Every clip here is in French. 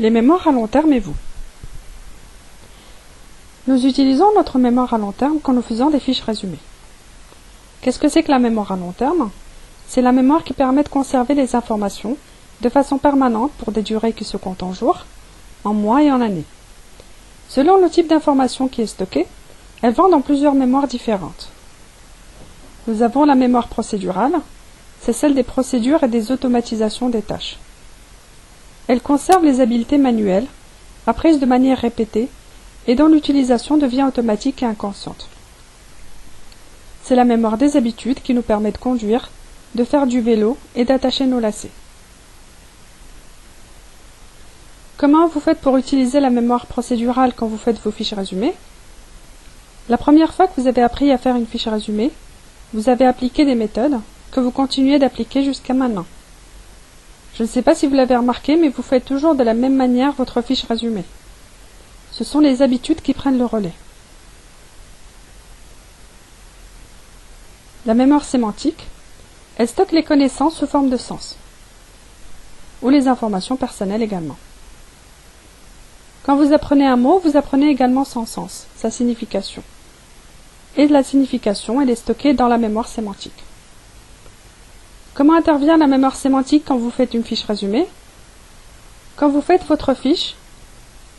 Les mémoires à long terme et vous. Nous utilisons notre mémoire à long terme quand nous faisons des fiches résumées. Qu'est-ce que c'est que la mémoire à long terme? C'est la mémoire qui permet de conserver les informations de façon permanente pour des durées qui se comptent en jours, en mois et en années. Selon le type d'information qui est stockée, elles vont dans plusieurs mémoires différentes. Nous avons la mémoire procédurale, c'est celle des procédures et des automatisations des tâches. Elle conserve les habiletés manuelles, apprises de manière répétée, et dont l'utilisation devient automatique et inconsciente. C'est la mémoire des habitudes qui nous permet de conduire, de faire du vélo et d'attacher nos lacets. Comment vous faites pour utiliser la mémoire procédurale quand vous faites vos fiches résumées? La première fois que vous avez appris à faire une fiche résumée, vous avez appliqué des méthodes que vous continuez d'appliquer jusqu'à maintenant. Je ne sais pas si vous l'avez remarqué, mais vous faites toujours de la même manière votre fiche résumée. Ce sont les habitudes qui prennent le relais. La mémoire sémantique, elle stocke les connaissances sous forme de sens, ou les informations personnelles également. Quand vous apprenez un mot, vous apprenez également son sens, sa signification. Et la signification, elle est stockée dans la mémoire sémantique. Comment intervient la mémoire sémantique quand vous faites une fiche résumée? Quand vous faites votre fiche,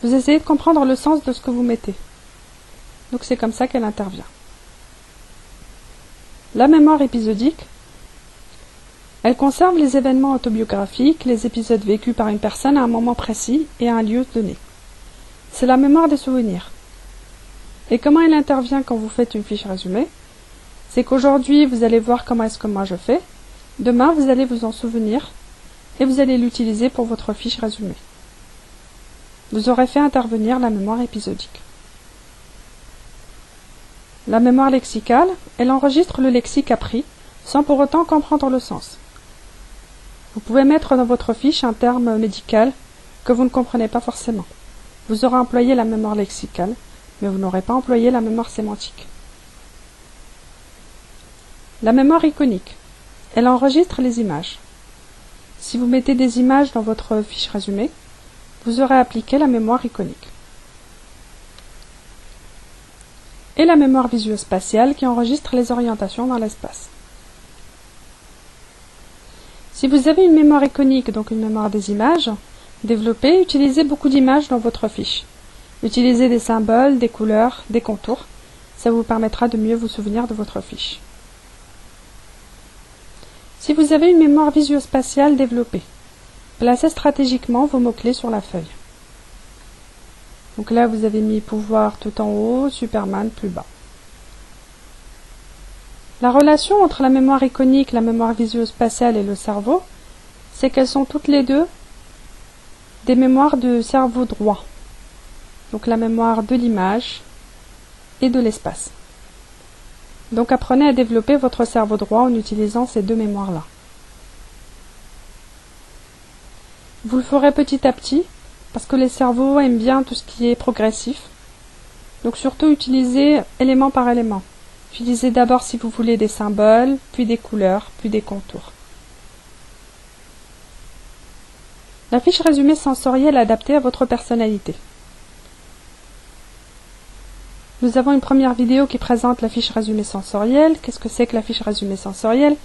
vous essayez de comprendre le sens de ce que vous mettez. Donc c'est comme ça qu'elle intervient. La mémoire épisodique, elle conserve les événements autobiographiques, les épisodes vécus par une personne à un moment précis et à un lieu donné. C'est la mémoire des souvenirs. Et comment elle intervient quand vous faites une fiche résumée? C'est qu'aujourd'hui, vous allez voir comment est-ce que moi je fais. Demain, vous allez vous en souvenir et vous allez l'utiliser pour votre fiche résumée. Vous aurez fait intervenir la mémoire épisodique. La mémoire lexicale, elle enregistre le lexique appris sans pour autant comprendre le sens. Vous pouvez mettre dans votre fiche un terme médical que vous ne comprenez pas forcément. Vous aurez employé la mémoire lexicale, mais vous n'aurez pas employé la mémoire sémantique. La mémoire iconique, elle enregistre les images. Si vous mettez des images dans votre fiche résumée, vous aurez appliqué la mémoire iconique. Et la mémoire visuospatiale qui enregistre les orientations dans l'espace. Si vous avez une mémoire iconique, donc une mémoire des images, développée, utilisez beaucoup d'images dans votre fiche. Utilisez des symboles, des couleurs, des contours. Ça vous permettra de mieux vous souvenir de votre fiche. Si vous avez une mémoire visuospatiale développée, placez stratégiquement vos mots-clés sur la feuille. Donc là, vous avez mis pouvoir tout en haut, Superman plus bas. La relation entre la mémoire iconique, la mémoire visuospatiale et le cerveau, c'est qu'elles sont toutes les deux des mémoires de cerveau droit. Donc la mémoire de l'image et de l'espace. Donc apprenez à développer votre cerveau droit en utilisant ces deux mémoires-là. Vous le ferez petit à petit, parce que les cerveaux aiment bien tout ce qui est progressif. Donc surtout utilisez élément par élément. Utilisez d'abord si vous voulez des symboles, puis des couleurs, puis des contours. La fiche résumée sensorielle est adaptée à votre personnalité. Nous avons une première vidéo qui présente la fiche résumée sensorielle. Qu'est-ce que c'est que la fiche résumée sensorielle?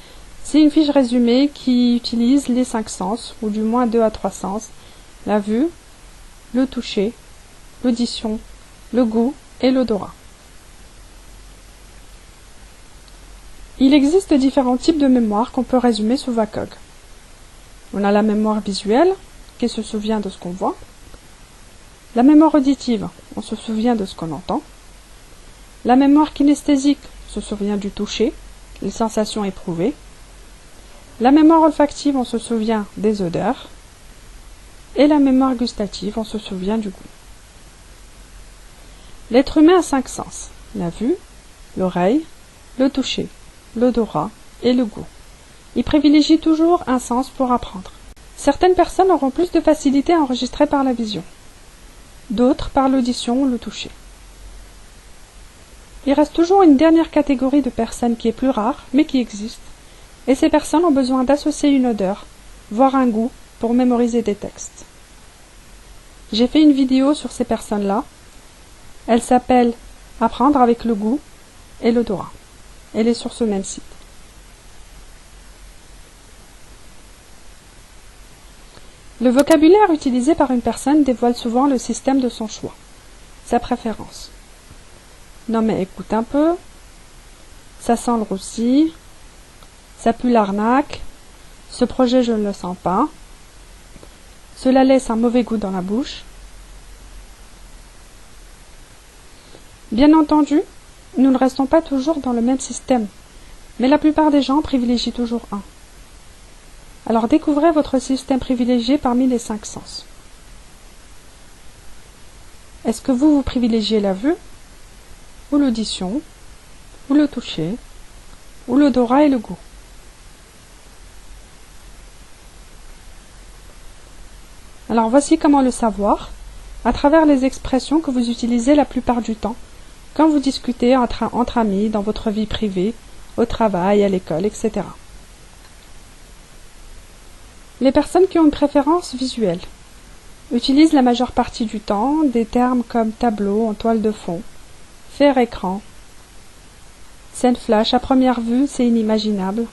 C'est une fiche résumée qui utilise les 5 sens, ou du moins 2 à 3 sens, la vue, le toucher, l'audition, le goût et l'odorat. Il existe différents types de mémoire qu'on peut résumer sous VACOG. On a la mémoire visuelle, qui se souvient de ce qu'on voit. La mémoire auditive, on se souvient de ce qu'on entend. La mémoire kinesthésique se souvient du toucher, les sensations éprouvées. La mémoire olfactive, on se souvient des odeurs. Et la mémoire gustative, on se souvient du goût. L'être humain a 5 sens, la vue, l'oreille, le toucher, l'odorat et le goût. Il privilégie toujours un sens pour apprendre. Certaines personnes auront plus de facilité à enregistrer par la vision, d'autres par l'audition ou le toucher. Il reste toujours une dernière catégorie de personnes qui est plus rare, mais qui existe, et ces personnes ont besoin d'associer une odeur, voire un goût, pour mémoriser des textes. J'ai fait une vidéo sur ces personnes-là. Elle s'appelle « Apprendre avec le goût et l'odorat ». Elle est sur ce même site. Le vocabulaire utilisé par une personne dévoile souvent le système de son choix, sa préférence. Non mais écoute un peu, ça sent le roussi, ça pue l'arnaque, ce projet je ne le sens pas, cela laisse un mauvais goût dans la bouche. Bien entendu, nous ne restons pas toujours dans le même système, mais la plupart des gens privilégient toujours un. Alors découvrez votre système privilégié parmi les 5 sens. Est-ce que vous privilégiez la vue, ou l'audition, ou le toucher, ou l'odorat et le goût? Alors voici comment le savoir, à travers les expressions que vous utilisez la plupart du temps, quand vous discutez entre amis, dans votre vie privée, au travail, à l'école, etc. Les personnes qui ont une préférence visuelle utilisent la majeure partie du temps des termes comme tableau en toile de fond, faire écran, scène flash, à première vue, c'est inimaginable,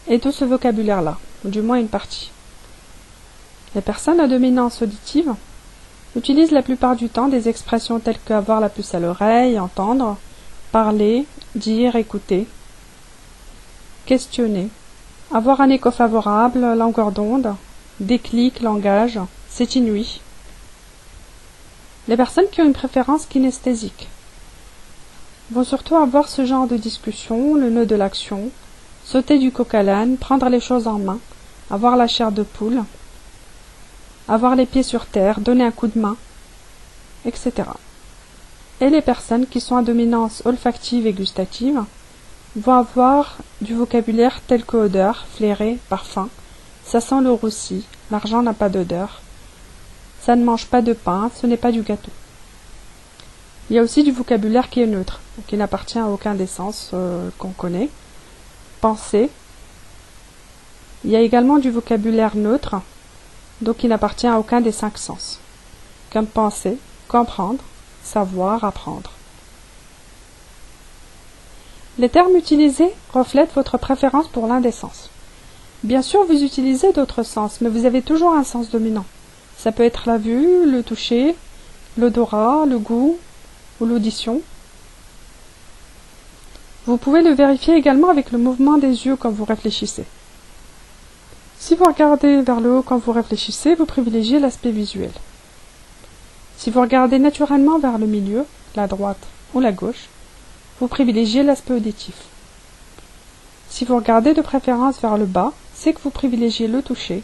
et tout ce vocabulaire-là, ou du moins une partie. Les personnes à dominance auditive utilisent la plupart du temps des expressions telles que avoir la puce à l'oreille, entendre, parler, dire, écouter, questionner, avoir un écho favorable, longueur d'onde, déclic, langage, c'est inouï. Les personnes qui ont une préférence kinesthésique vont surtout avoir ce genre de discussion, le nœud de l'action, sauter du coq à l'âne, prendre les choses en main, avoir la chair de poule, avoir les pieds sur terre, donner un coup de main, etc. Et les personnes qui sont à dominance olfactive et gustative vont avoir du vocabulaire tel que odeur, flairé, parfum, ça sent le roussi, l'argent n'a pas d'odeur, ça ne mange pas de pain, ce n'est pas du gâteau. Il y a aussi du vocabulaire qui est neutre, qui n'appartient à aucun des sens qu'on connaît. Penser. Il y a également du vocabulaire neutre, donc qui n'appartient à aucun des 5 sens, comme penser, comprendre, savoir, apprendre. Les termes utilisés reflètent votre préférence pour l'un des sens. Bien sûr, vous utilisez d'autres sens, mais vous avez toujours un sens dominant. Ça peut être la vue, le toucher, l'odorat, le goût ou l'audition. Vous pouvez le vérifier également avec le mouvement des yeux quand vous réfléchissez. Si vous regardez vers le haut quand vous réfléchissez, vous privilégiez l'aspect visuel. Si vous regardez naturellement vers le milieu, la droite ou la gauche, vous privilégiez l'aspect auditif. Si vous regardez de préférence vers le bas, c'est que vous privilégiez le toucher,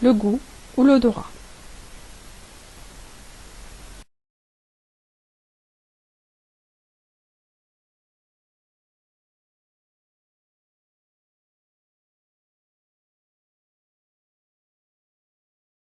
le goût ou l'odorat.